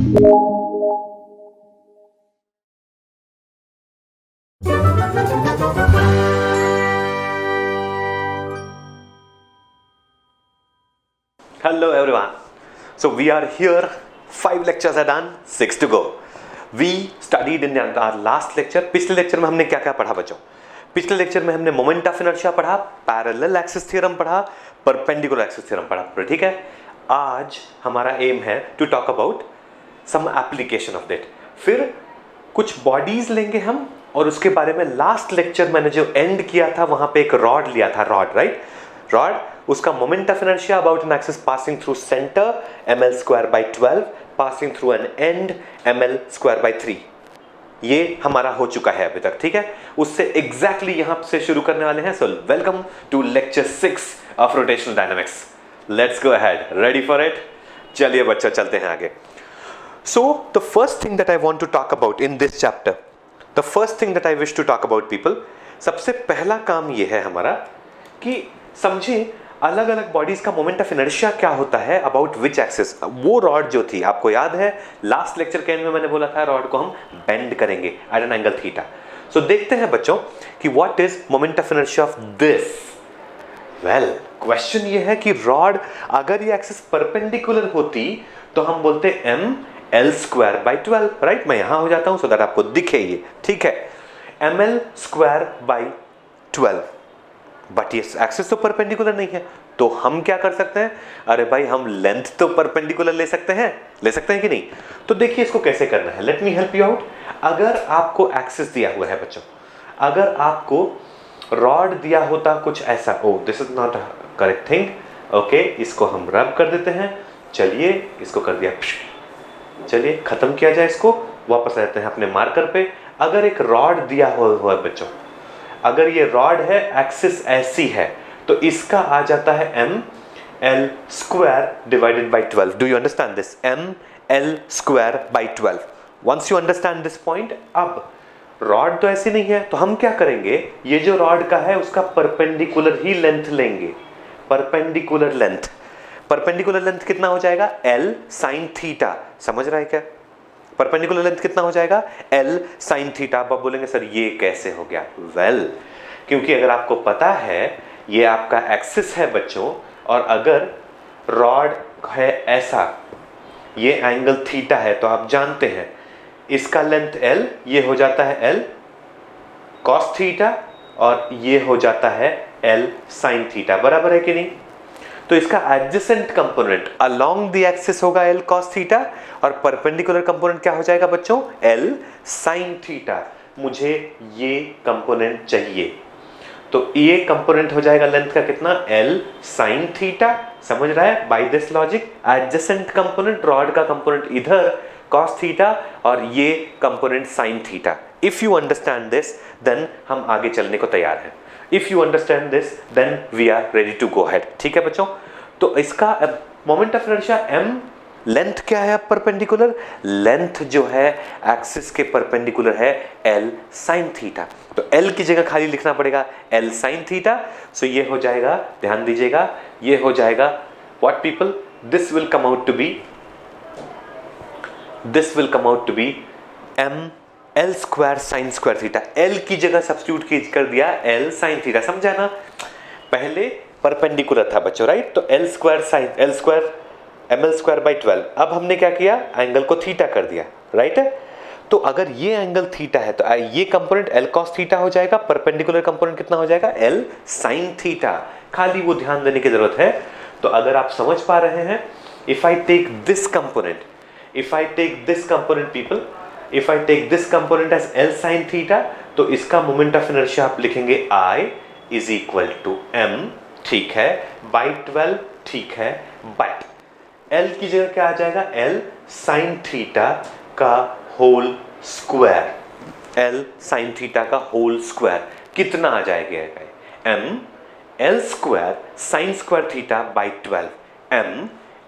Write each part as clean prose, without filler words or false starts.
Hello everyone. So we are here, 5 lectures are done, 6 to go. We studied in our last lecture. पिछले lecture में हमने क्या क्या पढ़ा बच्चों? पिछले लेक्चर में हमने मोमेंट ऑफ इनर्शिया पढ़ा, पैरेलल एक्सिस थ्योरम पढ़ा, परपेंडिकुलर एक्सिस थ्योरम पढ़ा, ठीक है? आज हमारा एम है to talk about some application of that. फिर कुछ बॉडीज लेंगे हम, और उसके बारे में लास्ट लेक्चर मैंने जो एंड किया था वहां पे एक रॉड लिया था, रॉड, राइट? रॉड, उसका moment of inertia about an axis passing through centre ml square by 12 passing through an and ml square by 3। ये हमारा हो चुका है अभी तक, ठीक है? उससे एग्जैक्टली यहां से शुरू करने वाले हैं। So welcome to lecture 6 of rotational dynamics. Let's go ahead, ready for it? चलिए बच्चा, चलते हैं आगे। So the first thing that I want to talk about in this chapter, the first thing that I wish to talk about people, सबसे पहला काम ये है हमारा कि समझे अलग अलग बॉडीज का मोमेंट ऑफ इनर्शिया क्या होता है, अबाउट विच एक्सिस। वो रॉड जो थी, आपको याद है लास्ट लेक्चर के एंड में मैंने बोला था रॉड को हम बेंड करेंगे एट एन एंगल थीटा। सो देखते हैं बच्चों कि what is moment of inertia of this. Well, question ये है कि रॉड अगर ये एक्सिस परपेंडिकुलर होती तो हम बोलते m l square by 12, right? मैं यहां हो जाता हूं सो दैट आपको दिखे ये, ठीक है? ml स्क्वायर बाई 12, बट ये एक्सिस तो परपेंडिकुलर नहीं है, तो हम क्या कर सकते हैं? अरे भाई, हम लेंथ तो परपेंडिकुलर ले सकते हैं कि नहीं? तो देखिए इसको कैसे करना है, let me help you out. अगर आपको एक्सिस दिया हुआ है बच्चों, अगर आपको रॉड दिया होता कुछ ऐसा, oh this is not correct thing, okay, इसको हम रब कर देते हैं। चलिए इसको कर दिया, चलिए खत्म किया जाए इसको, वापस आते हैं अपने मार्कर पे। अगर एक रॉड दिया हुआ है बच्चों, अगर ये रॉड है, एक्सिस ऐसी है, तो इसका आ जाता है m l square divided by 12। Do you understand this? m l square by 12। Once you understand this point, अब रॉड तो ऐसी नहीं है, तो हम क्या करेंगे? ये जो रॉड का है उसका परपेंडिकुलर ही लेंथ लेंगे, परपेंडिकुलर लेंथ। परपेंडिकुलर लेंथ कितना हो जाएगा? l sine theta. समझ रहा है क्या? परपेंडिकुलर लेंथ कितना हो जाएगा? l sine theta. आप बोलेंगे सर ये कैसे हो गया? वेल, क्योंकि अगर आपको पता है ये आपका एक्सिस है बच्चों, और अगर रॉड है ऐसा, ये एंगल थीटा है, तो आप जानते हैं इसका लेंथ l, ये हो जाता है l cos थीटा, और ये हो जाता है l साइन थीटा। बराबर है कि नहीं? तो इसका adjacent component along the axis होगा l cos थीटा, और परपेंडिकुलर कंपोनेंट क्या हो जाएगा बच्चों? l sin theta. मुझे ये कंपोनेंट चाहिए, तो ये कंपोनेंट हो जाएगा लेंथ का कितना? l sin theta. समझ रहा है? By this logic adjacent component, rod का कंपोनेंट इधर cos थीटा, और ये component sin theta. If you understand this, then हम आगे चलने को तैयार हैं। If you understand this, then we are ready to go ahead. ठीक है बच्चों? तो इसका moment of inertia m, length क्या है परपेंडिकुलर? लेंथ जो है एक्सिस के परपेंडिकुलर है l sin थीटा, तो l की जगह खाली लिखना पड़ेगा l sin थीटा। सो ये हो जाएगा, ध्यान दीजिएगा, ये हो जाएगा what people, this will come out to be m l square sine square theta. l की जगह सब्स्टिट्यूट कर दिया l साइन थीटा। समझा ना? पहले परपेंडिकुलर था बच्चों, राइट? तो l square sine l square ml square by 12। अब हमने क्या किया? एंगल को थीटा कर दिया, राइट है? तो अगर ये एंगल थीटा है तो ये कंपोनेंट l cos थीटा हो जाएगा, परपेंडिकुलर कंपोनेंट कितना हो जाएगा? l sine theta. खाली वो ध्यान देने की जरूरत है। तो अगर आप समझ पा रहे हैं, if I take this component people, if I take this component as L sin theta, तो इसका मोमेंट ऑफ इनर्शिया आप लिखेंगे I is equal to m, ठीक है, by 12, ठीक है, but L की जगह क्या आ जाएगा? L sin थीटा का whole square, L sin theta का होल स्क्वायर कितना आ जाएगा? m L square sin square theta by 12, m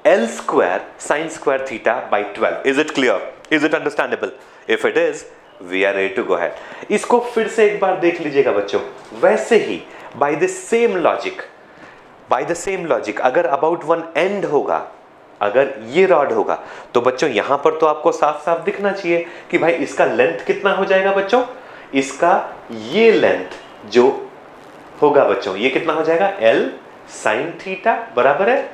L square sin square theta by 12। Is it clear? Is it understandable? If it is, we are ready to go ahead. इसको फिर से एक बार देख लीजिएगा बच्चों। वैसे ही by the same logic, अगर about one end होगा, अगर ये रॉड होगा तो बच्चों यहां पर तो आपको साफ साफ दिखना चाहिए कि भाई इसका लेंथ कितना हो जाएगा बच्चों, इसका ये लेंथ जो होगा बच्चों ये कितना हो जाएगा, L sin थीटा बराबर है।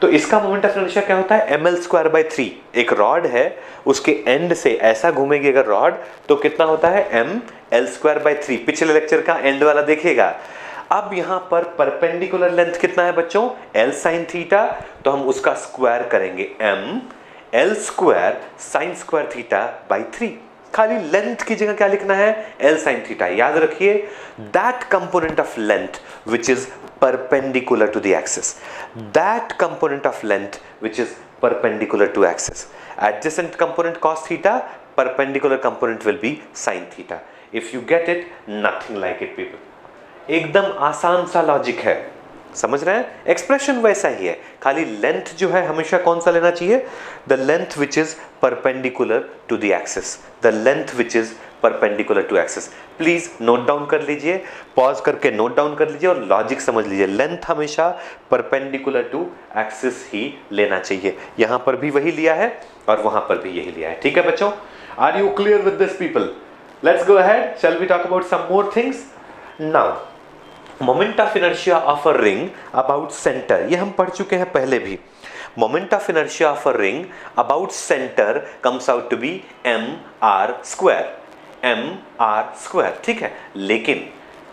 तो इसका मोमेंट ऑफ इनर्शिया क्या होता है, ml²/3। एक रॉड है, उसके एंड से ऐसा घूमेगी अगर रॉड तो कितना होता है ml²/3। पिछले लेक्चर का एंड वाला देखिएगा। अब यहां पर परपेंडिकुलर लेंथ कितना है बच्चों, L sin थीटा, तो हम उसका स्क्वायर करेंगे ml² sin² θ/3। खाली लेंथ की जगह क्या लिखना है, L sin थीटा। याद रखिए that component of length which is perpendicular to the axis, that component of length which is perpendicular to axis. Adjacent component cos theta, perpendicular component will be sin theta. If you get it, nothing like it people. एकदम आसान सा logic है, समझ रहे हैं। Expression वैसा ही है, खाली लेंथ जो है हमेशा कौन सा लेना चाहिए, the length which is perpendicular to the axis, the length which is perpendicular to axis. Please note down कर लीजिए, पॉज करके नोट डाउन कर लीजिए और लॉजिक समझ लीजिए। लेंथ हमेशा परपेंडिकुलर टू एक्सिस ही लेना चाहिए। यहां पर भी वही लिया है और वहां पर भी यही लिया है। ठीक है बच्चों, are you clear with this people? Let's go ahead, shall we talk about some more things now. Moment of inertia of a ring about centre, ये हम पढ़ चुके हैं पहले भी। Moment of inertia of a ring about centre comes out to be mr², mr²। ठीक है, लेकिन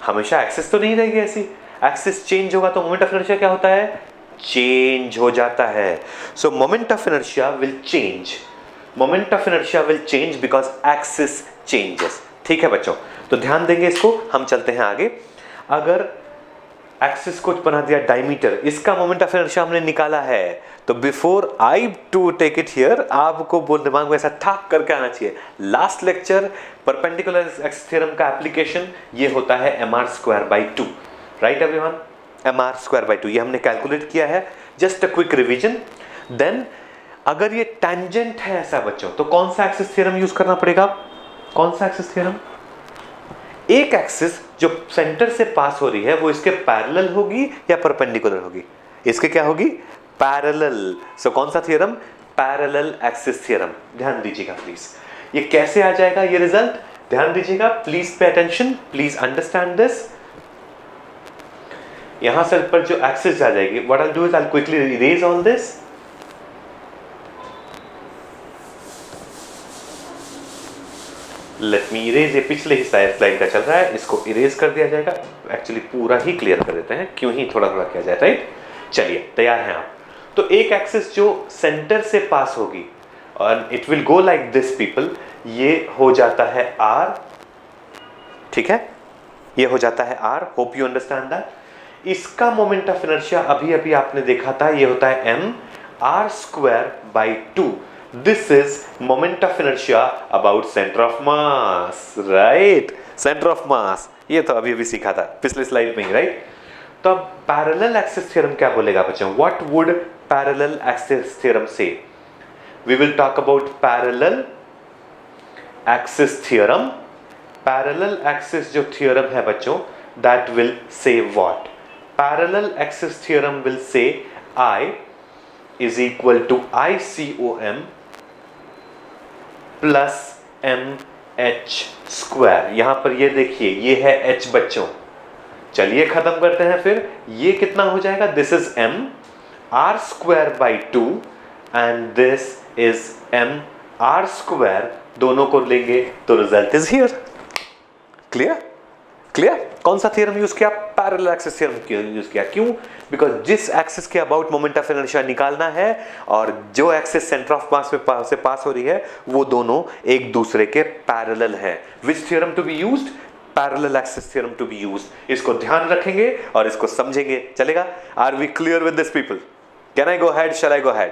हमेशा एक्सिस तो नहीं रहेगी ऐसी, एक्सिस चेंज होगा तो मोमेंट ऑफ इनर्शिया क्या होता है, चेंज हो जाता है। सो moment of inertia will change, moment of inertia will change because axis changes. ठीक है बच्चों, तो ध्यान देंगे इसको। हम चलते हैं आगे। अगर एक्सिस को बना दिया डायमीटर, इसका मोमेंट ऑफ इनर्शिया हमने निकाला है, तो before I to take it here आपको बोल दिमाग में ऐसा ठाक करके आना चाहिए, last lecture perpendicular axis theorem का एप्लीकेशन ये होता है mr²/2। राइट एवरीवन, mr²/2 ये हमने कैलकुलेट किया है। Just a quick revision. Then अगर ये टेंजेंट है ऐसा बच्चों, तो कौन सा एक्सिस थ्योरम यूज करना पड़ेगा, कौन सा एक्सिस थ्योरम, एक एक्सिस जो सेंटर से पास हो रही है वो इसके पैरेलल होगी या परपेंडिकुलर होगी, इसके क्या होगी, पैरेलल। सो कौन सा थ्योरम, पैरेलल एक्सिस थ्योरम। ध्यान दीजिएगा प्लीज, ये कैसे आ जाएगा ये रिजल्ट, ध्यान दीजिएगा please, pay attention, please understand this. यहां से पर जो एक्सिस आ जाएगी, what I will do is I will quickly erase all this. Let me erase, ये पिछले ही स्लाइड का चल रहा है, इसको इरेज कर दिया जाएगा। एक्चुअली पूरा ही क्लियर कर देते हैं, क्यों ही थोड़ा थोड़ा किया जाए, राइट। चलिए तैयार हैं आप। तो एक एक्सिस जो सेंटर से पास होगी और it will go like this people, ये हो जाता है R। ठीक है, ये हो जाता है R। Hope you understand that. इसका मोमेंट ऑफ इनर्शिया अभी अभी आपने देखा था, ये होता है mr²/2। This is moment of inertia about center of mass, right? Center of mass, ये तो अभी अभी सीखा था पिछले स्लाइड में ही, राइट। तो अब पैरेलल एक्सिस थ्योरम क्या बोलेगा बच्चों, what would parallel axis theorem say? We will talk about parallel axis theorem. Parallel axis जो थ्योरम है बच्चों, that will say what, parallel axis theorem will say I is equal to ICOM plus MH²। यहां पर ये देखिए, ये है H बच्चों। चलिए खत्म करते हैं फिर, ये कितना हो जाएगा, this is mr²/2 and this is mr²। दोनों को लेंगे तो result is here. Clear, clear. कौन सा थ्योरम यूज किया, पैरेलल एक्सिस थ्योरम यूज किया। क्यों, बिकॉज जिस एक्सिस के अबाउट मोमेंट ऑफ इनर्शिया निकालना है और जो एक्सिस सेंटर ऑफ मास से पास हो रही है, वो दोनों एक दूसरे के पैरेलल हैं। Which theorem to be used, parallel axis theorem to be used. इसको ध्यान रखेंगे और इसको समझेंगे, चलेगा। Are we clear with this people? Can I go ahead, shall I go ahead?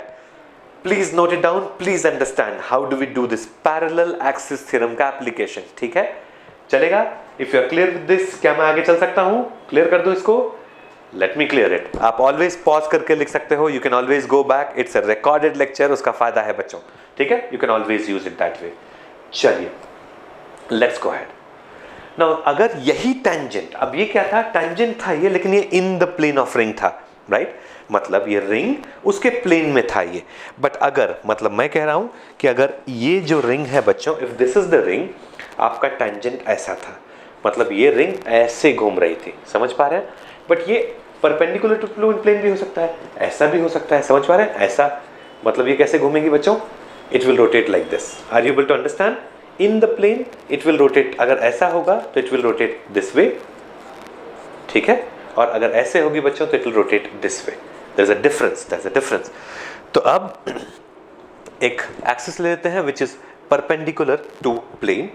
Please note it down, please understand how do we do this parallel axis theorem का application. ठीक है, चलेगा। If you are clear with this, क्या मैं आगे चल सकता हूं, क्लियर कर दूं इसको? Let me clear it. आप ऑलवेज पॉज करके लिख सकते हो, you can always go back, it's a recorded lecture, उसका फायदा है बच्चों। ठीक है, you can always use it that way. चलिए लेट्स गो अहेड नाउ। अगर यही टेंजेंट, अब ये क्या था, टेंजेंट था ये, लेकिन ये in the plane of ring था। राइट, मतलब ये रिंग उसके प्लेन में था ये। बट अगर, मतलब मैं कह रहा हूं कि अगर ये जो रिंग है बच्चों, if this is the ring, आपका टेंजेंट ऐसा था, मतलब ये रिंग ऐसे घूम रही थी, समझ पा रहे हैं? बट ये परपेंडिकुलर टू प्लेन भी हो सकता है, ऐसा भी हो सकता है, समझ पा रहे हैं? ऐसा, मतलब ये कैसे घूमेगी बच्चों? It will rotate like this. Are you able to understand? In the plane it will rotate, अगर ऐसा होगा तो it will rotate this way, ठीक है, और अगर ऐसे होगी बच्चों तो it will rotate this way. There is a difference, there is a difference. तो अब एक एक्सिस ले लेते हैं which is perpendicular to plane.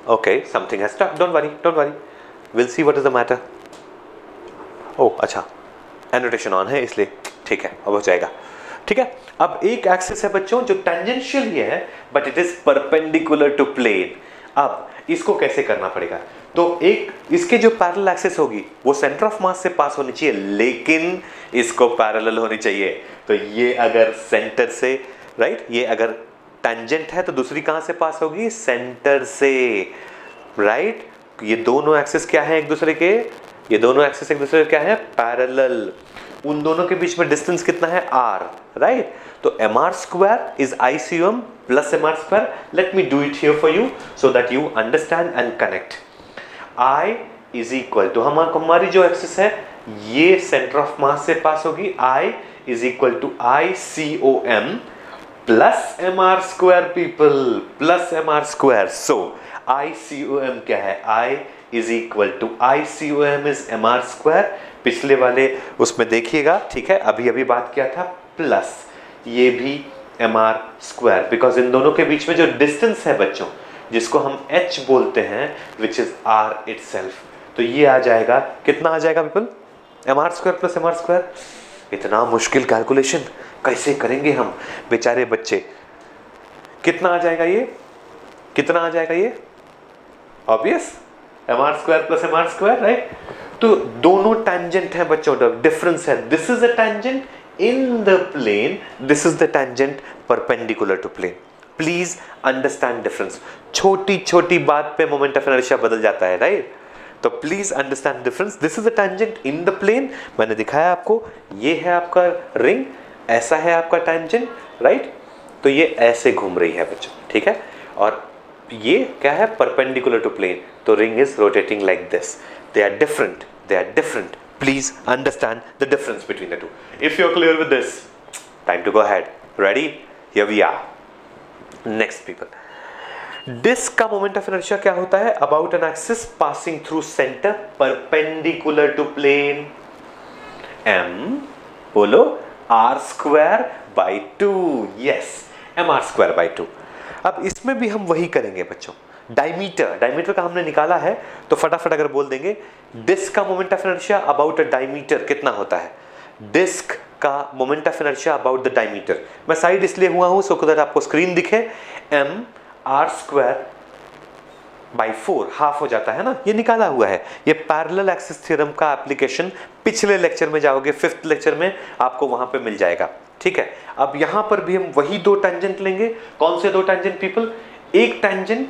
Okay, something has stuck, don't worry, don't worry, will see what is the matter. Oh अच्छा, annotation on है इसलिए ठीक है, अब हो जाएगा, ठीक है। अब एक एक्सिस है बच्चों जो टेंजेंशियल ही है but it is perpendicular to plane. अब इसको कैसे करना पड़ेगा? तो एक इसके जो पैरेलल एक्सिस होगी वो सेंटर ऑफ मास से पास होनी चाहिए, लेकिन इसको पैरेलल होनी चाहिए। तो ये अगर सेंटर से, राइट, ये अगर टेंजेंट है तो दूसरी कहां से पास होगी? सेंटर से, राइट। ये दोनों एक्सिस क्या है एक दूसरे के? ये दोनों एक्सिस एक दूसरे के क्या है? पैरेलल। उन दोनों के बीच में डिस्टेंस कितना है? r, right. तो mr square is ICOM plus mr square. Let me do it here for you so that you understand and connect. I is equal to, हमारी जो एक्सिस है ये सेंटर ऑफ मास से पास होगी, I is equal to ICOM plus mr square people, plus mr square. So ICOM क्या है? I is equal to ICOM is mr square. पिछले वाले उसमें देखिएगा, ठीक है, अभी अभी बात किया था, प्लस ये भी mr स्क्वायर, बिकॉज इन दोनों के बीच में जो डिस्टेंस है बच्चों, जिसको हम h बोलते हैं, विच इज r इटसेल्फ। तो ये आ जाएगा, कितना आ जाएगा people? mr square plus mr square. इतना मुश्किल कैलकुलेशन कैसे करेंगे हम बेचारे बच्चे? कितना आ जाएगा ये? कितना आ जाएगा ये? Obvious, mr square plus mr square, right. तो दोनों टेंजेंट है बच्चों, डिफरेंस है। This is a tangent in the plane, this is the tangent perpendicular to plane. Please understand difference. छोटी छोटी बात पे मोमेंट ऑफ इनर्शिया बदल जाता है, राइट। तो please understand difference. This is a tangent in the plane, मैंने दिखाया आपको, ये है आपका रिंग, ऐसा है आपका टेंजेंट, राइट। तो ये ऐसे घूम रही है बच्चों, ठीक है, और ये क्या है? Perpendicular to plane. तो ring is rotating like this. They are different, they are different. Please understand the difference between the two. If you're clear with this, time to go ahead. Ready? Here we are. Next people. Disk का moment of inertia क्या होता है? About an axis passing through center perpendicular to plane. M, बोलो, r square by 2. Yes, mr square by 2. अब इसमें भी हम वही करेंगे बच्चों। डायमीटर का हमने निकाला है, तो फटाफट अगर बोल देंगे, डिस्क का moment of inertia about a diameter कितना होता है? डिस्क का moment of inertia about the diameter, मैं साइड इसलिए हुआ हूं सो कि आपको स्क्रीन दिखे, mr स्क्वायर बाई 4 हाफ हो जाता है ना, ये निकाला हुआ है। ये पैरेलल एक्सिस थ्योरम का एप्लीकेशन पिछले लेक्चर में जाओगे, 5th लेक्चर में आपको वहां पे मिल जाएगा, ठीक है। अब यहां पर भी हम वही दो टेंजेंट लेंगे। कौन से दो टेंजेंट पीपल? एक टेंजेंट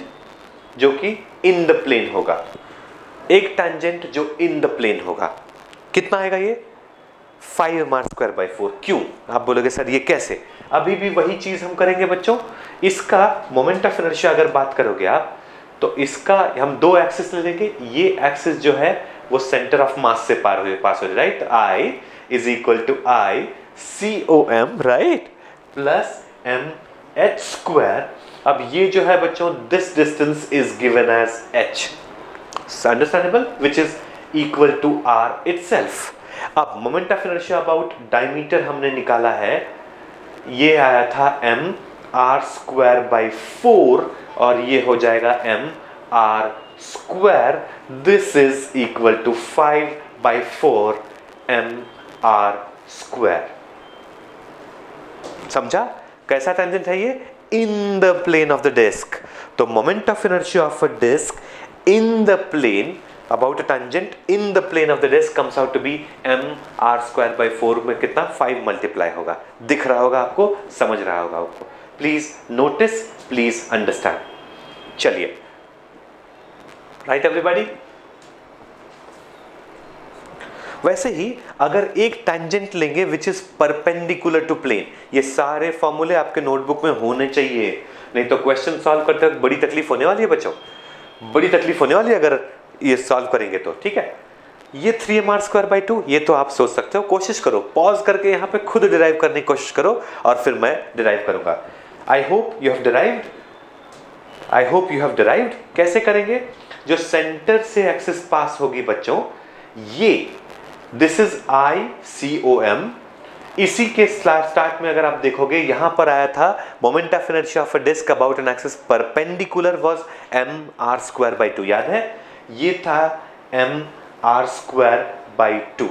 जो कि इन द प्लेन होगा, एक टेंजेंट जो इन द प्लेन होगा। कितना आएगा ये? 5mr square by 4। क्यों? आप बोलोगे सर ये कैसे? अभी भी वही चीज हम करेंगे बच्चों। इसका मोमेंट ऑफ इनर्शिया अगर बात करोगे आप, तो इसका हम दो एक्सिस ले लेंगे। ये एक्सिस जो है वो सेंटर ऑफ मास से पास हो, right. I is equal to ICOM, right, plus mh square. अब ये जो है बच्चों, this distance is given as h, understandable, which is equal to r itself. अब moment of inertia about diameter हमने निकाला है, ये आया था mr स्क्वायर बाई 4, और ये हो जाएगा mr square. This is equal to 5/4 mr square. समझा कैसा टेंजेंट है ये? in the plane of the disk. तो moment of inertia of a disk in the plane about a tangent in the plane of the disk comes out to be mr square by 4 में कितना? 5 multiply होगा। दिख रहा होगा आपको, समझ रहा होगा आपको। Please notice, please understand. चलिए, राइट एवरीबॉडी? वैसे ही अगर एक टेंजेंट लेंगे which is perpendicular to plane, ये सारे फॉर्मूले आपके नोटबुक में होने चाहिए, नहीं तो क्वेश्चन सॉल्व करते वक्त बड़ी तकलीफ होने वाली है बच्चों, बड़ी तकलीफ होने वाली है अगर ये सॉल्व करेंगे तो। ठीक है, ये 3mr²/2 ये तो आप सोच सकते हो, कोशिश करो पॉज करके यहाँ पे खुद डिराइव करने की कोशिश करो और फिर मैं डिराइव करूंगा। आई hope you have derived, I hope you have derived. कैसे करेंगे? जो सेंटर से एक्सिस पास होगी बच्चों, ये दिस इज ICOM। इसी के स्टार्ट में अगर आप देखोगे यहां पर आया था moment of inertia of a disc about an axis perpendicular was mr²/2, याद है? ये था mr²/2।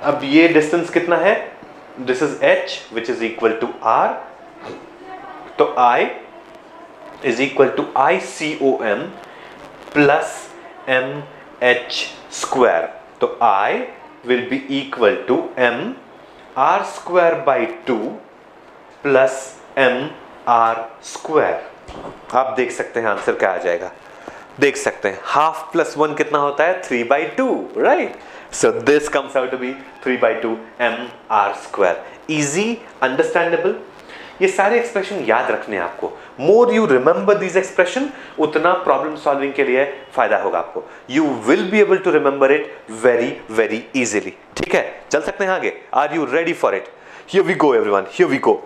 अब ये डिस्टेंस कितना है? This is h which is equal to r, तो I is equal to ICOM plus mh², तो I will be equal to mr²/2 plus mr²। आप देख सकते हैं आंसर क्या आ जाएगा, देख सकते हैं 1/2 + 1 कितना होता है? 3/2, right? So this comes out to be 3/2 mr²। Easy, understandable. ये सारे एक्सप्रेशन याद रखने हैं आपको। More you remember this expression, उतना प्रॉब्लम सॉल्विंग के लिए फायदा होगा आपको। You will be able to remember it very very easily. ठीक है, चल सकते हैं आगे। Are you ready for it? Here we go everyone, here we go.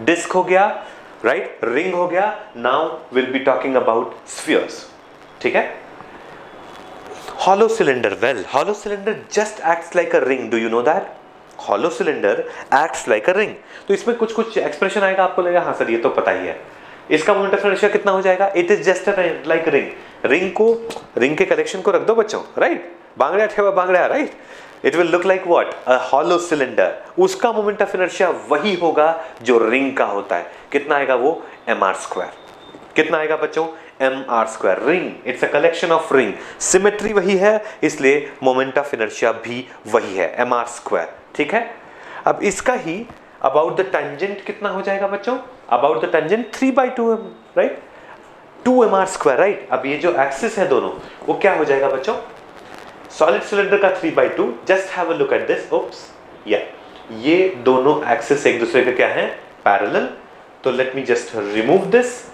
Disc हो गया, राइट? रिंग हो गया। Now will be talking about spheres. ठीक है, hollow cylinder, well, hollow cylinder just acts like a ring, do you know that? hollow cylinder acts like a ring। तो इसमें कुछ कुछ एक्सप्रेशन आएगा, आपको लगेगा हाँ सर ये तो पता ही है। इसका मोमेंट ऑफ इनर्शिया कितना हो जाएगा? It is just like ring. Ring को, रिंग के कलेक्शन को रख दो बच्चों, राइट? बांगड़ा ठेवा bangda, right? It will look like what? A hollow cylinder. उसका मोमेंट ऑफ इनर्शिया वही होगा जो रिंग का होता है। कितना आएगा वो? mr²। कितना आएगा बच्चों? mr²। Ring, it's a collection of ring. Symmetry वही है, इसलिए मोमेंट ऑफ इनर्शिया भी वही है, mr²। ठीक है, अब इसका ही अबाउट द टेंजेंट कितना हो जाएगा बच्चों? About the tangent 3/2, right? 2mr², right? अब ये जो एक्सिस है दोनों, वो क्या हो जाएगा बच्चों? सॉलिड सिलेंडर का 3/2, just have a look at this. Oops, या ये दोनों एक्सिस एक दूसरे के क्या है? पैरेलल। तो let me just remove this,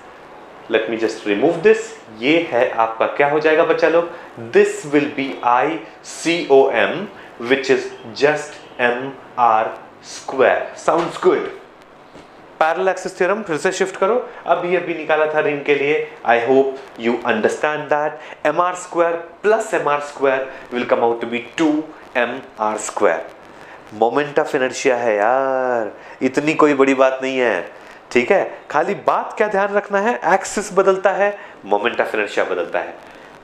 let me just remove this. ये है आपका क्या हो जाएगा बच्चा लोग? This will be ICOM which is just mr²। Sounds good. Parallel axis theorem फिर से शिफ्ट करो। अभी निकाला था रिंग के लिए। I hope you understand that mr² plus mr² will come out to be 2mr²। Moment of inertia है यार, इतनी कोई बड़ी बात नहीं है। ठीक है, खाली बात क्या ध्यान रखना है? एक्सिस बदलता है, मोमेंट ऑफ इनर्शिया बदलता है,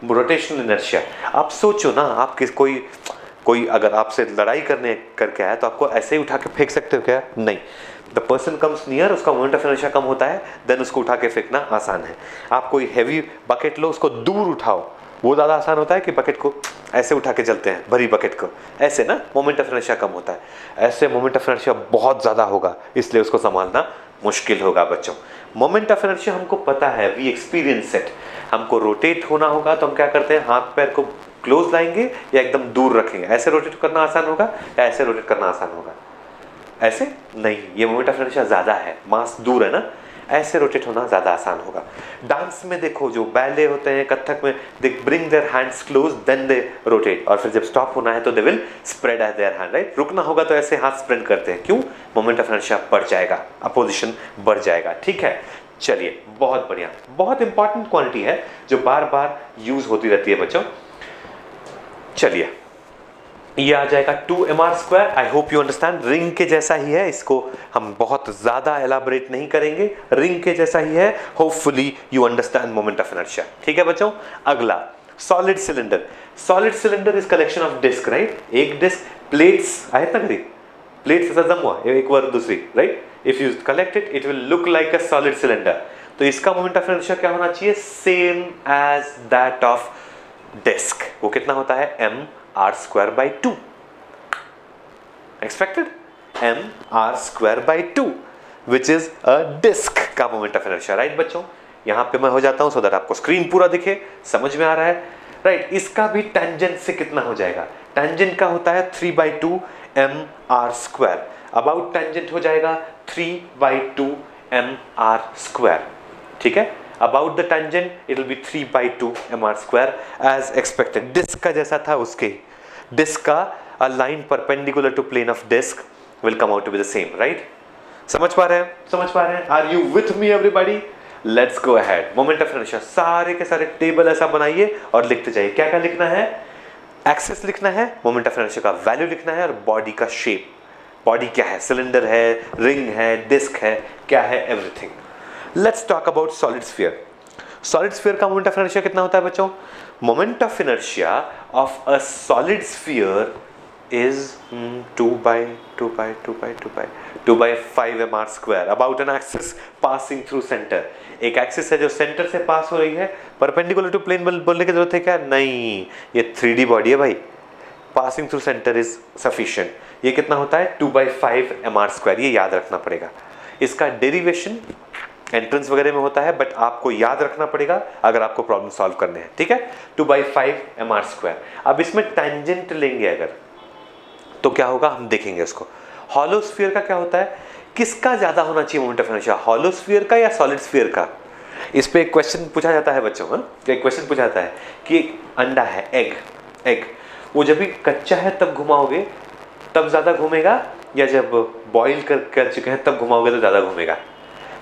रोटेशनल इनर्शिया। आप सोचो ना, आप कोई अगर आपसे लड़ाई करके आया तो आपको ऐसे ही उठा के फेंक सकते हो क्या? नहीं। द पर्सन कम्स नियर, उसका मोमेंट ऑफ इनर्शिया कम होता है, देन उसको उठा के फेंकना आसान है। आप कोई हैवी बकेट लो, उसको दूर उठाओ, वो ज़्यादा आसान होता है कि बकेट को ऐसे उठा के चलते हैं, भरी बकेट को ऐसे ना, मोमेंट ऑफ इनर्शिया कम होता है। ऐसे मोमेंट ऑफ इनर्शिया बहुत ज़्यादा होगा, इसलिए उसको संभालना मुश्किल होगा बच्चों। मोमेंट ऑफ इनर्शिया हमको पता है, वी एक्सपीरियंस इट। हमको रोटेट होना होगा तो हम क्या करते हैं? हाथ पैर को क्लोज लाएंगे या एकदम दूर रखेंगे। ऐसे रोटेट करना आसान होगा या ऐसे रोटेट करना आसान होगा? ऐसे नहीं, ये मोमेंट ऑफ इनर्शिया ज़्यादा है, मास दूर है ना, ऐसे रोटेट होना ज़्यादा आसान होगा। डांस में देखो, जो बैले होते हैं, कथक में, they bring their hands close then they rotate, और फिर जब स्टॉप होना है तो they will spread as their hand, right? रुकना होगा तो ऐसे हाथ स्प्रेड करते हैं। क्यों? मोमेंट ऑफ इनर्शिया बढ़ जाएगा, अपोजिशन बढ़ जाएगा। ठीक है, चलिए, बहुत बढ़िया। बहुत इंपॉर्टेंट क्वांटिटी है जो बार बार यूज होती रहती है बच्चों। चलिए, ये आ जाएगा 2mr²। I hope you understand. Ring के जैसा ही है, इसको हम बहुत ज्यादा एलाबोरेट नहीं करेंगे, रिंग के जैसा ही है। Hopefully you understand moment of inertia. ठीक है बच्चों, अगला solid cylinder. Solid cylinder is collection of disc, right? एक डिस्क, प्लेट्स आहेत ना घरी, प्लेट्स असा जमवा एक वर दूसरी, right? If you collect it, it will look like a solid cylinder. तो इसका मोमेंट ऑफ इनर्शिया क्या होना चाहिए? Same as that of disc. वो कितना होता है? mr²/2। Expected mr²/2 which is a disc का मोमेंट ऑफ इनर्शिया, राइट बच्चों? यहां पे मैं हो जाता हूं सो दैट आपको स्क्रीन पूरा दिखे, समझ में आ रहा है, राइट। इसका भी टेंजेंट से कितना हो जाएगा, टेंजेंट का होता है 3/2 mr², अबाउट टेंजेंट हो जाएगा 3/2 mr², ठीक है। About the tangent it will be 3/2 mr² as expected. Disc का जैसा था उसके, डिस्क का a line perpendicular to plane of disc will come out to be the same, right. समझ पा रहे हैं, समझ पा रहे हैं? Are you with me everybody? Let's go ahead. Moment of inertia सारे के सारे टेबल ऐसा बनाइए और लिखते जाइए। क्या क्या लिखना है, एक्सिस लिखना है, मोमेंट ऑफ इनर्शिया का वैल्यू लिखना है और बॉडी का शेप, बॉडी क्या है, सिलेंडर है, रिंग है, डिस्क है, क्या है, everything. Let's talk about solid sphere. Solid sphere का मोमेंट ऑफ इनर्शिया कितना होता है बच्चों? Moment of inertia of a solid sphere is 2/5 mr² about an axis passing through center। एक एक्सिस है जो सेंटर से पास हो रही है, परपेंडिकुलर टू प्लेन बोलने की जरूरत है क्या? नहीं, ये 3D बॉडी है भाई, passing through centre is sufficient. ये कितना होता है? 2/5 mr², ये याद रखना पड़ेगा। इसका डेरिवेशन एंट्रेंस वगैरह में होता है, बट आपको याद रखना पड़ेगा अगर आपको प्रॉब्लम सॉल्व करने हैं, ठीक है। 2/5 mr²। अब इसमें टेंजेंट लेंगे अगर, तो क्या होगा हम देखेंगे इसको। हॉलो स्फीयर का क्या होता है, किसका ज्यादा होना चाहिए moment of inertia, hollow sphere का या सॉलिड स्फीयर का? इस पे एक क्वेश्चन पूछा जाता है बच्चों, एक क्वेश्चन पूछा जाता है कि एक अंडा है, एग वो जब भी कच्चा है तब घुमाओगे तब ज्यादा घूमेगा, या जब बॉईल कर चुके हैं तब घुमाओगे तो ज्यादा घूमेगा?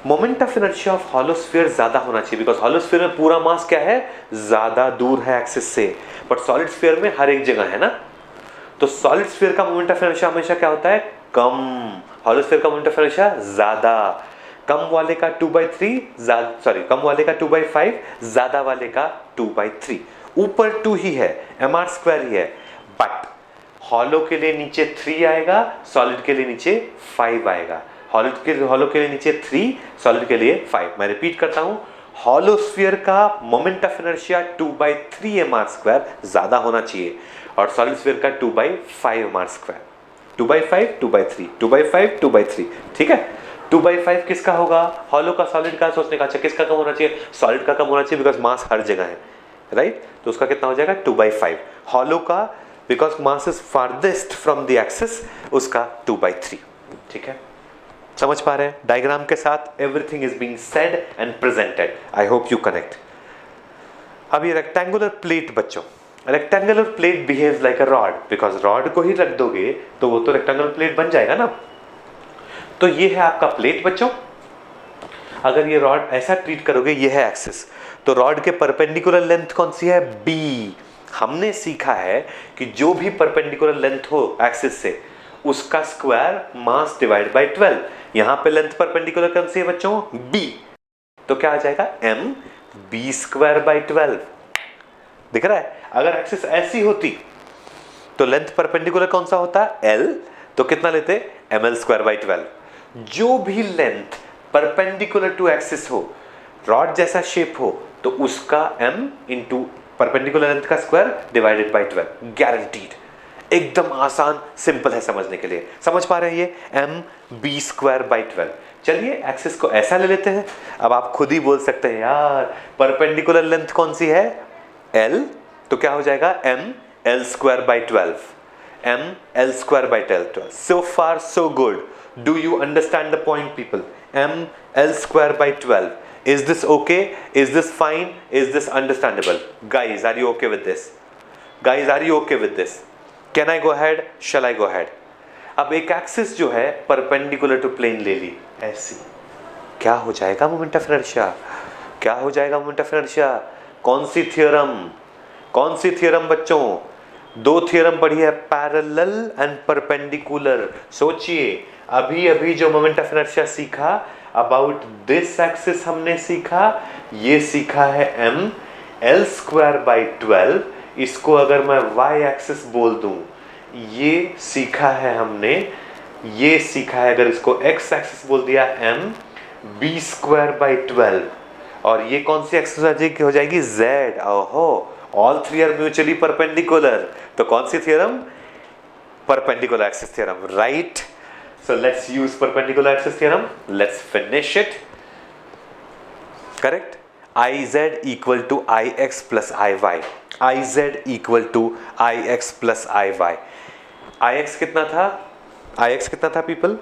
Moment of inertia of hollow sphere ज्यादा होना चाहिए, बिकॉज हॉलो स्फीयर में पूरा मास क्या है, ज्यादा दूर है एक्सिस से, बट सॉलिड स्फीयर में हर एक जगह है ना। तो सॉलिड स्फीयर का मोमेंट ऑफ इनर्शिया हमेशा क्या होता है, कम। हॉलो स्फीयर का मोमेंट ऑफ इनर्शिया ज्यादा। कम वाले का 2/3 कम वाले का 2/5, ज्यादा वाले का 2/3। ऊपर 2 ही है, mr² ही है, बट हॉलो के लिए नीचे 3 आएगा, सॉलिड के लिए नीचे 5 आएगा। हॉलो के लिए नीचे 3, सॉलिड के लिए 5। मैं रिपीट करता हूं, हॉलो स्फीयर का मोमेंट ऑफ इनर्शिया 2/3 mr² ज्यादा होना चाहिए, और सॉलिड स्फीयर का 2/5 mr²। 2/5, 2/3, 2/5, 2/3, ठीक है। 2/5 किसका होगा, हॉलो का, सॉलिड का? सोचने का, अच्छा किसका कम होना चाहिए, सॉलिड का कम होना चाहिए, बिकॉज मास हर जगह है, राइट। तो उसका कितना हो जाएगा, 2/5। हॉलो का, because mass is farthest from the axis, उसका 2/3, ठीक है। समझ पा रहे हैं? डायग्राम के साथ everything is being said and presented. I hope you connect. अब ये रेक्टेंगुलर प्लेट बच्चों, rectangular plate behaves like a rod, because rod को ही रख दोगे तो वो तो रेक्टेंगुलर प्लेट बन जाएगा ना। तो ये है आपका प्लेट बच्चों। अगर ये रॉड ऐसा ट्रीट करोगे, ये है एक्सिस, तो रॉड के परपेंडिकुलर लेंथ कौन सी है, बी। हमने सीखा है कि जो भी परपेंडिकुलर लेंथ हो एक्सिस से, उसका स्क्वायर मास डिवाइड बाय 12। यहां पे लेंथ परपेंडिकुलर कौन सी है बच्चों, बी। तो क्या आ जाएगा, mb²/12। दिख रहा है? अगर एक्सिस ऐसी होती तो लेंथ परपेंडिकुलर कौन सा होता, l, तो कितना लेते, ml²/12। जो भी लेंथ परपेंडिकुलर टू एक्सिस हो, रॉड जैसा शेप हो, तो उसका m इंटू परपेंडिकुलर लेंथ का स्क्वायर डिवाइडेड बाय 12, गारंटीड। एकदम आसान, सिंपल है समझने के लिए। समझ पा रहे हैं? ये mb²/12। चलिए एक्सिस को ऐसा ले लेते हैं। अब आप खुद ही बोल सकते हैं, यार परपेंडिकुलर लेंथ कौन सी है, l, तो क्या हो जाएगा, ml²/12, ml²/12। so far so good, do you understand the point people? ml²/12, is this okay, is this fine, is this understandable? Guys, are you okay with this? Guys, are you okay with this? Can I go ahead? Shall I go ahead? अब एक axis जो है perpendicular to plane ले ली ऐसी, क्या हो जाएगा moment of inertia, क्या हो जाएगा मोमेंट ऑफ इनर्शिया? कौन सी थियरम, कौन सी थियरम बच्चों? 2 थियरम पढ़ी है, पैरेलल एंड परपेंडिकुलर। सोचिए, अभी अभी जो मोमेंट ऑफ इनर्शिया सीखा अबाउट दिस एक्सिस हमने सीखा, ये सीखा है ml²/12। इसको अगर मैं y एक्सिस बोल दूं, ये सीखा है हमने, ये सीखा है, अगर इसको x एक्सिस बोल दिया mb²/12, और ये कौन सी एक्सिस हो जाएगी, z। ओहो, ऑल 3 आर म्यूचुअली परपेंडिकुलर, तो कौन सी theorem, perpendicular axis theorem, right. So let's use perpendicular axis theorem, let's finish it. Correct, iz = ix + iy। I Z equal to I X plus I Y. I X कितना था, I X कितना था people,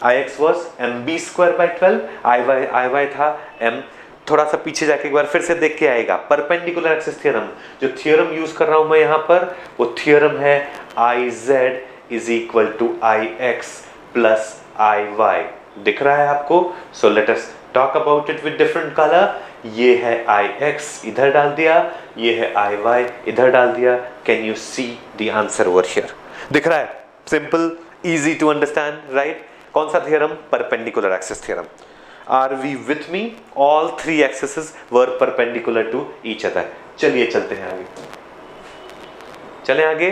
I X was M B square by 12, I Y था M, थोड़ा सा पीछे जाके एक बार फिर से देख के आएगा, परपेंडिकुलर एक्सिस थ्योरम, जो थ्योरम यूज कर रहा हूं मैं यहां पर वो थ्योरम है I Z is equal to I X plus I Y. दिख रहा है आपको? So let us talk about it with different colour. ये है आई एक्स, इधर डाल दिया, ये है आई वाई, इधर डाल दिया। Can you see the answer over here? दिख रहा है? Simple, easy to understand, right? कौन सा theorem? Perpendicular axis theorem. Are we with me? All three axes were perpendicular to each other. चलिए चलते हैं आगे, चलें आगे।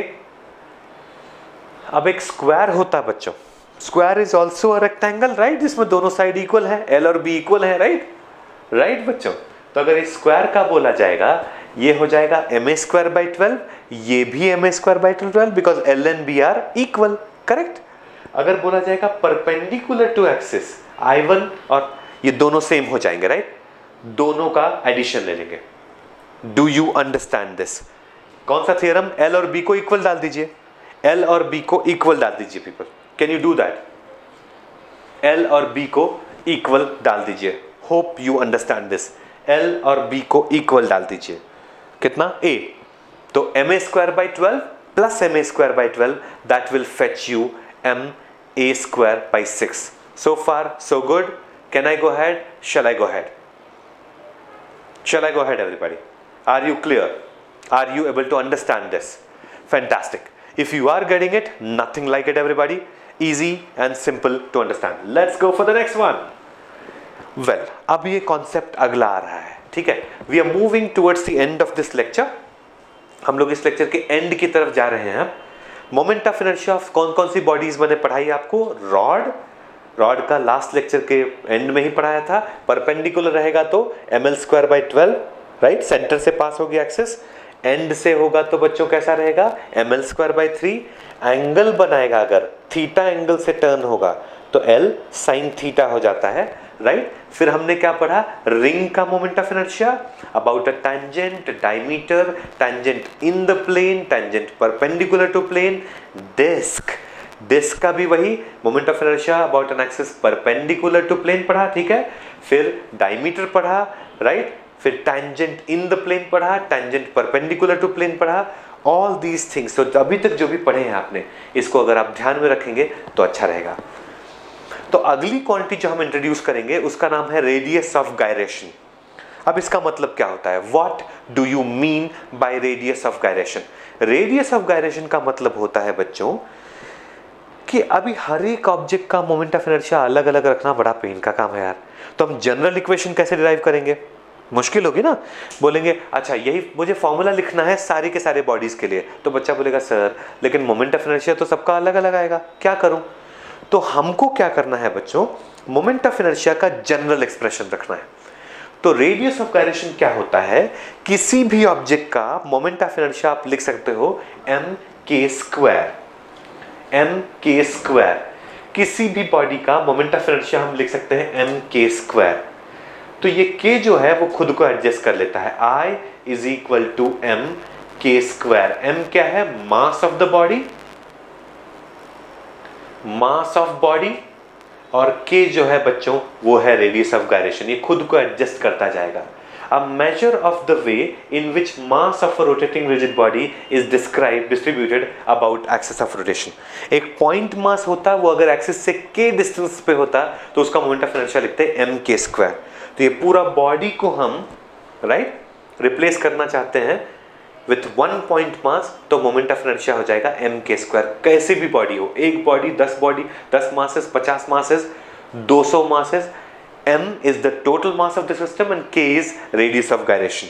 अब एक स्क्वायर होता है बच्चों, square is also a rectangle, right? जिसमें दोनों साइड इक्वल है, एल और बी इक्वल है, राइट? राइट बच्चों, तो अगर इस स्क्वायर का बोला जाएगा, ये हो जाएगा एम ए स्क्वायर बाई 12, ये भी M A square by 12 because L and B are equal, correct? अगर बोला जाएगा परपेंडिकुलर टू एक्सिस I1 और ये दोनों सेम हो जाएंगे, राइट? दोनों का एडिशन ले लेंगे। Do you understand this? कौन सा थ्योरम? एल और बी को इक्वल डाल दीजिए, एल और बी को इक्वल डाल दीजिए people. Can you do that? L और बी को इक्वल डाल दीजिए। Hope you understand this. L और बी को इक्वल डाल दीजिए। कितना? ए। तो M A square by 12 plus M A square by 12 that will fetch you M A square by 6। So far so good. Can I go ahead? Shall I go ahead? Shall I go ahead everybody? Are you clear? Are you able to understand this? Fantastic. If you are getting it, nothing like it everybody. Easy and simple to understand. Let's go for the next one. Well, अब ये concept अगला आ रहा है, ठीक है? We are moving towards the end of this lecture. हम लोग इस लेक्चर के एंड की तरफ जा रहे हैं। मोमेंट ऑफ इनर्शिया ऑफ कौन कौन सी बॉडीज मैंने पढ़ाई आपको? रॉड का लास्ट लेक्चर के एंड में ही पढ़ाया था। परपेंडिकुलर रहेगा तो ml square by 12, right? Centre से पास होगी एक्सिस। एंड से होगा तो बच्चों कैसा रहेगा? ml square by 3। एंगल बनाएगा अगर थीटा एंगल से टर्न होगा तो l साइन थीटा हो जाता है, राइट? फिर हमने क्या पढ़ा? रिंग का moment of inertia, about a tangent, diameter, tangent in the plane, tangent perpendicular to plane, disc. Disc का भी वही moment of inertia about an axis perpendicular to plane पढ़ा, ठीक है? फिर डायमीटर पढ़ा, राइट? फिर टैंजेंट इन द प्लेन पढ़ा, टैंजेंट परपेंडिकुलर टू प्लेन पढ़ा। ऑल दीज थिंग्स तो अभी तक जो भी पढ़े हैं आपने, इसको अगर आप ध्यान में रखेंगे तो अच्छा रहेगा। तो अगली क्वांटिटी जो हम इंट्रोड्यूस करेंगे उसका नाम है रेडियस ऑफ गायरेशन। अब इसका मतलब क्या होता है? What do you mean by radius of gyration? Radius of gyration का मतलब होता है बच्चों कि अभी हर एक ऑब्जेक्ट का मोमेंट ऑफ इनर्शिया अलग अलग रखना बड़ा पेन का काम है यार। तो हम जनरल इक्वेशन कैसे डिराइव करेंगे? मुश्किल होगी ना। बोलेंगे अच्छा यही मुझे फॉर्मूला लिखना है सारी के सारे बॉडीज के लिए, तो बच्चा बोलेगा सर लेकिन मोमेंट ऑफ इनर्शिया तो सबका अलग अलग आएगा, क्या करूं? तो हमको क्या करना है बच्चों? मोमेंट ऑफ इनर्शिया का जनरल एक्सप्रेशन रखना है। तो रेडियस ऑफ गायरेशन क्या होता है? किसी भी ऑब्जेक्ट का मोमेंट ऑफ इनर्शिया आप लिख सकते हो एम के स्क्वायर, एम के स्क्वायर। किसी भी बॉडी का मोमेंट ऑफ इनर्शिया हम लिख सकते हैं एम के स्क्वायर। तो ये के जो है वो खुद को एडजस्ट कर लेता है। I is equal to M के स्क्वायर। एम क्या है? Mass of the body, mass of body, और के जो है बच्चों वो है रेडियस ऑफ गायरेशन। ये खुद को एडजस्ट करता जाएगा। A measure of the way in which mass of a rotating rigid body is distributed about axis of rotation. एक पॉइंट मास होता है, वो अगर एक्सिस से k डिस्टेंस पे होता तो उसका मोमेंट ऑफ इनर्शिया लिखते हैं एम के स्क्वायर। तो ये पूरा बॉडी को हम राइट रिप्लेस करना चाहते हैं विथ वन पॉइंट मास, तो मोमेंट ऑफ इनर्शिया हो जाएगा एम के स्क्वायर। कैसे भी बॉडी हो, एक body 10 masses, 50 masses, 200 masses, m is the total mass of the system and k is radius of gyration।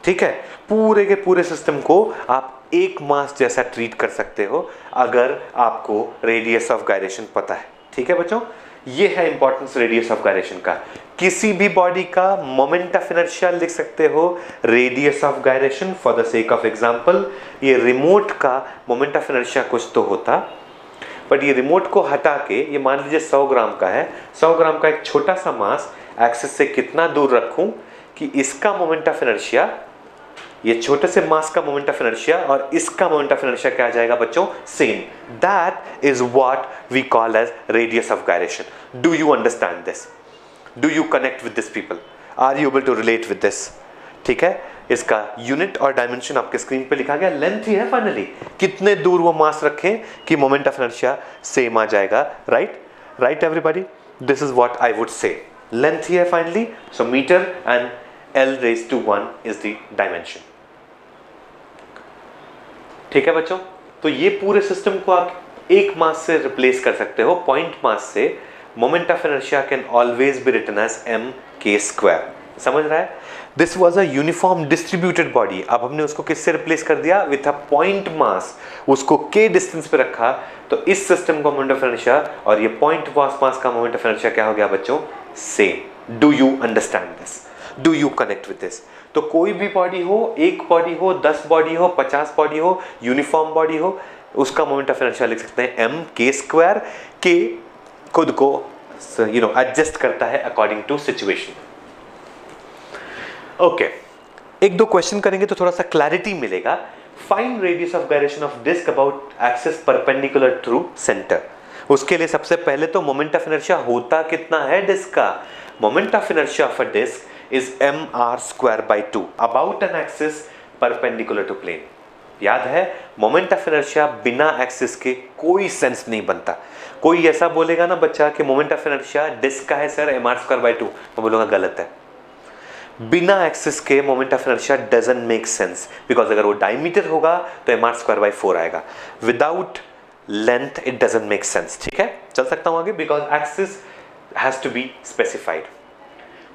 ठीक है? पूरे के पूरे सिस्टम को आप एक मास जैसा ट्रीट कर सकते हो अगर आपको रेडियस ऑफ गायरेशन पता है। ठीक है बच्चों, ये है इंपॉर्टेंस रेडियस ऑफ गायरेशन का। किसी भी बॉडी का मोमेंट ऑफ इनर्शिया लिख सकते हो radius of gyration. For the sake of example, ये रिमोट का मोमेंट ऑफ इनर्शिया कुछ तो होता, बट ये रिमोट को हटा के ये मान लीजिए 100 ग्राम का है। 100 ग्राम का एक छोटा सा मास एक्सिस से कितना दूर रखूं कि इसका मोमेंट ऑफ इनर्शिया ये छोटे से मास का मोमेंट ऑफ इनर्शिया और इसका मोमेंट ऑफ इनर्शिया क्या आ जाएगा बच्चों, same. That is what we call as radius of gyration. Do you understand this? Do you connect with this people? Are you able to relate with this? ठीक है, इसका unit और dimension आपके screen पे लिखा गया. लेंथ ही है फाइनली, कितने दूर वो मास रखें कि मोमेंट ऑफ इनर्शिया सेम आ जाएगा. Right everybody, this is what I would say. Length ही है finally, so metre and L raised to 1 is the dimension. ठीक है बच्चों, तो ये पूरे सिस्टम को आप एक मास से रिप्लेस कर सकते हो, पॉइंट मास से. Moment of inertia can always be written as mk². समझ रहा है? This was a uniform distributed body. अब हमने उसको किससे रिप्लेस कर दिया? With a point mass. उसको k डिस्टेंस पे रखा, तो इस सिस्टम का मोमेंट ऑफ इनर्शिया और ये पॉइंट मास का मोमेंट ऑफ इनर्शिया क्या हो गया बच्चों? Same. Do you understand this? Do you connect with this? तो कोई भी बॉडी हो, एक बॉडी हो, 10 बॉडी हो, 50 बॉडी हो, यूनिफॉर्म बॉडी हो, उसका मोमेंट ऑफ इनर्शिया लिख सकते हैं mk². के खुद को एडजस्ट करता है अकॉर्डिंग टू सिचुएशन. ओके, एक दो क्वेश्चन करेंगे तो थोड़ा सा क्लैरिटी मिलेगा. Find radius of gyration of disc about axis perpendicular to centre. उसके लिए सबसे पहले तो मोमेंट ऑफ इनर्शिया होता कितना है डिस्क का? Moment of inertia of a disc is mr²/2 about an axis perpendicular to plane. याद है, मोमेंट ऑफ इनर्शिया बिना एक्सिस के कोई सेंस नहीं बनता. कोई ऐसा बोलेगा ना बच्चा कि मोमेंट ऑफ इनर्शिया डिस्क का है सर mr²/2, मैं बोलूंगा गलत है. बिना एक्सिस के moment of inertia doesn't make sense, because अगर वो डायमीटर होगा तो mr²/4 आएगा. Without length it doesn't make sense. ठीक है, चल सकता हूं आगे, because axis has to be specified.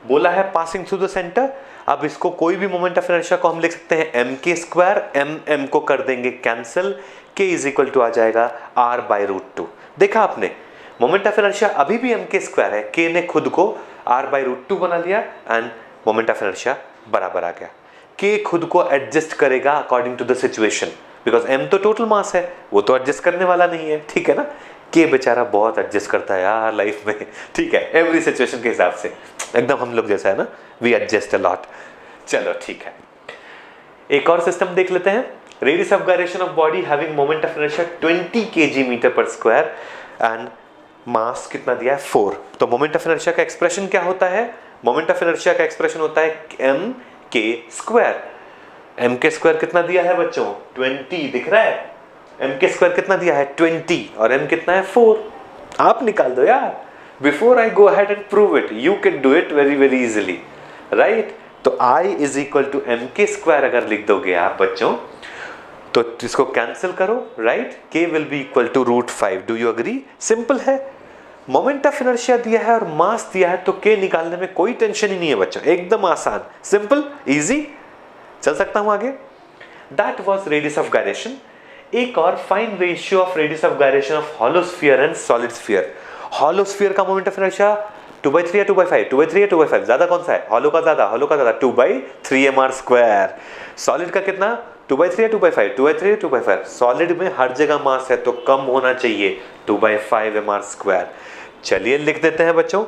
बोला है पासिंग थ्रू द सेंटर. अब इसको कोई भी मोमेंट ऑफ इनर्शिया को हम लिख सकते हैं mk². m को कर देंगे cancel, k is equal to आ जाएगा r/√2. देखा आपने, मोमेंट ऑफ इनर्शिया अभी भी mk² है, k ने खुद को r/√2 बना लिया एंड मोमेंट ऑफ इनर्शिया बराबर आ गया. k खुद को एडजस्ट करेगा according to the situation, because m तो टोटल मास है, वो तो एडजस्ट करने वाला नहीं है. ठीक है ना, k बेचारा बहुत एडजस्ट करता है यार लाइफ में. ठीक है, एवरी सिचुएशन के हिसाब से, एकदम हम लोग जैसा है ना, वी एडजस्ट अ लॉट. चलो ठीक है, एक और सिस्टम देख लेते हैं. Radius of gyration of body having moment of inertia 20 kg/m² and mass कितना दिया है 4. तो मोमेंट ऑफ इनर्शिया का एक्सप्रेशन क्या होता है? मोमेंट ऑफ इनर्शिया का एक्सप्रेशन होता है mk². mk² कितना दिया है बच्चों? 20. दिख रहा है? mk² कितना दिया है? 20. और m कितना है? 4. आप निकाल दो यार. Before I go ahead and prove it, you can do it very easily, right? तो I is equal to mk² अगर लिख दोगे आप बच्चों, तो इसको कैंसिल करो, right? k will be equal to √5. Do you agree? Simple है. मोमेंट ऑफ इनर्शिया दिया है और मास दिया है, तो k निकालने में कोई टेंशन ही नहीं है बच्चों, एकदम आसान, सिंपल, इजी. चल सकता हूं आगे. That was radius of gyration. एक और, find ratio of radius of gyration of hollow sphere and solid sphere. Hollow sphere का मोमेंट ऑफ इनर्शिया 2/3 या 2/5? 2/3 या 2/5? ज्यादा कौन सा है? हॉलो का ज्यादा. 2/3 mr². सॉलिड का कितना? 2/3 या 2/5? 2/3 या 2/5? सॉलिड में हर जगह मास है तो कम होना चाहिए, 2/5 mr². चलिए लिख देते हैं बच्चों.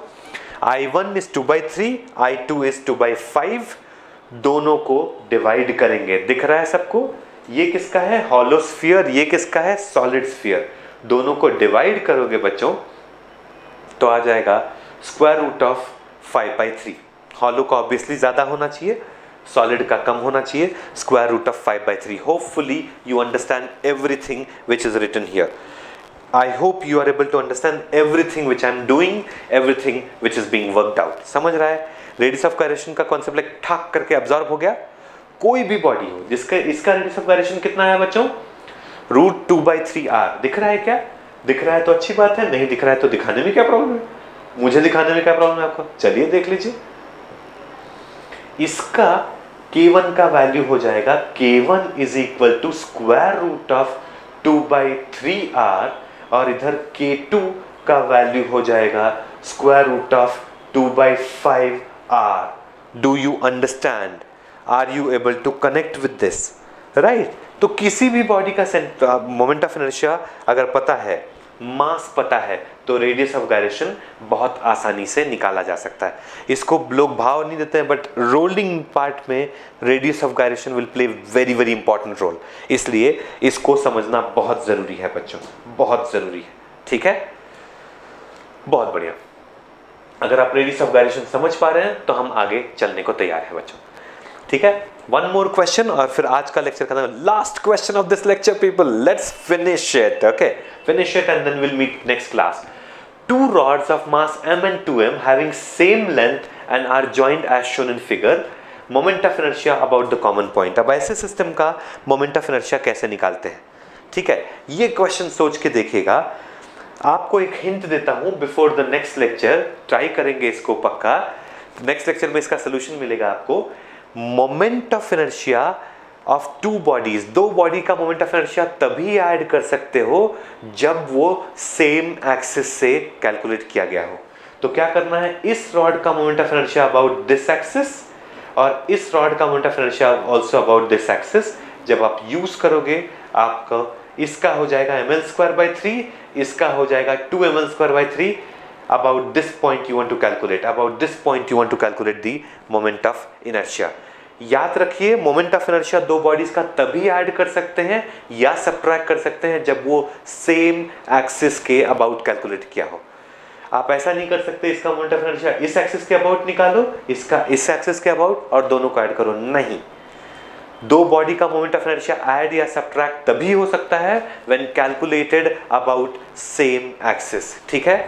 I1 is 2/3, I2 is 2/5. दोनों को डिवाइड करेंगे. दिख रहा है सबको? ये किसका है? Hollow sphere. ये किसका है? Solid sphere. दोनों को डिवाइड करोगे बच्चों तो आ जाएगा √5/3. हॉलो का ऑब्वियसली ज्यादा होना चाहिए, सॉलिड का कम होना चाहिए. √5/3. Hopefully you understand everything which is written here. I hope you are able to understand everything which I am doing, everything which is being worked out. समझ रहा है? रेडियस ऑफ गायरेशन का कॉन्सेप्ट लाइक ठाक करके absorb हो गया. कोई भी बॉडी हो जिसका इसका रेडियस ऑफ गायरेशन कितना है बच्चों? √2/3r. दिख रहा है क्या? दिख रहा है तो अच्छी बात है, नहीं दिख रहा है तो दिखाने में क्या प्रॉब्लम है? मुझे दिखाने में क्या प्रॉब्लम है आपको? चलिए देख लीजिए. इसका k1 का वैल्यू हो जाएगा k1 is equal to √2/3r और इधर k2 का वैल्यू हो जाएगा √2/5r. Do you understand? Are you able to connect with this? Right. तो किसी भी बॉडी का मोमेंट ऑफ इनर्शिया अगर पता है, मास पता है, तो रेडियस ऑफ गायरेशन बहुत आसानी से निकाला जा सकता है। इसको लोग भाव नहीं देते हैं, बट रोलिंग पार्ट में radius of gyration will play very very important role, इसलिए इसको समझना बहुत जरूरी है बच्चों, बहुत जरूरी है। ठीक है, बहुत बढ़िया। अगर आप रेडियस ऑफ गायरेशन समझ पा रहे हैं तो हम आगे चलने को तैयार है बच्चों। ठीक है, वन मोर क्वेश्चन और फिर आज का लेक्चर खत्म। Last question of this lecture people, let's finish it. Okay, finish it and then will meet next class. Two rods of mass m and 2m having same length and are joined as shown in figure. Moment of inertia about the common point. अब ऐसे system का moment of inertia कैसे निकालते हैं? ठीक है, ये question सोच के देखिएगा। आपको एक हिंट देता हूं before the next lecture, try करेंगे इसको पक्का। नेक्स्ट लेक्चर में इसका सोल्यूशन मिलेगा आपको। Moment of inertia of two bodies, दो बॉडी का मोमेंट ऑफ इनर्शिया तभी ऐड कर सकते हो जब वो सेम एक्सिस से कैलकुलेट किया गया हो। तो क्या करना है, इस रॉड का moment of inertia about this axis और इस रॉड का moment of inertia also about this axis जब आप यूज करोगे, आपका इसका हो जाएगा ml²/3, इसका हो जाएगा 2ml²/3। about this point you want to calculate, about this point you want to calculate the moment of inertia. याद रखिए, मोमेंट ऑफ इनर्शिया दो बॉडीज का तभी ऐड कर सकते हैं या सब्ट्रैक्ट कर सकते हैं जब वो सेम एक्सिस के अबाउट कैलकुलेट किया हो। आप ऐसा नहीं कर सकते इसका मोमेंट ऑफ इनर्शिया इस एक्सिस के अबाउट निकालो, इसका इस एक्सिस के अबाउट और दोनों को ऐड करो। नहीं, दो बॉडी का मोमेंट ऑफ इनर्शिया ऐड या सब्ट्रैक्ट तभी हो सकता है when calculated about same axis. ठीक है,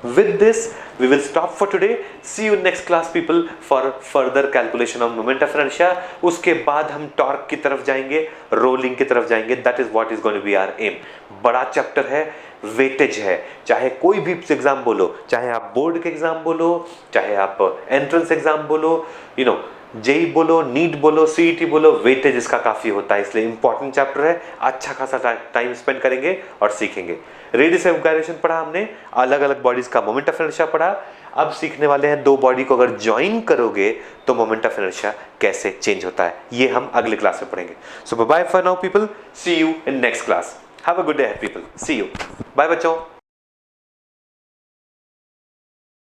with this we will stop for today. See you next class people for further calculation of moment of inertia. उसके बाद हम टॉर्क की तरफ जाएंगे, रोलिंग की तरफ जाएंगे। that is what is going to be our aim. बड़ा चैप्टर है, वेटेज है। चाहे कोई भी एग्जाम बोलो, चाहे आप बोर्ड के एग्जाम बोलो, चाहे आप एंट्रेंस एग्जाम बोलो, यू नो जेई बोलो, नीट बोलो, सीईटी बोलो, वेटेज इसका काफी होता है, इसलिए इंपॉर्टेंट चैप्टर है। अच्छा खासा टाइम स्पेंड करेंगे और सीखेंगे। रेडियस ऑफ गायरेशन पढ़ा हमने, अलग अलग बॉडीज का मोमेंट ऑफ इनर्शिया पढ़ा। अब सीखने वाले हैं दो बॉडी को अगर ज्वाइन करोगे तो मोमेंट ऑफ इनर्शिया कैसे चेंज होता है, ये हम अगले क्लास में पढ़ेंगे। So bye for now people, see you in next class. Have a good day people, see you, bye बच्चों।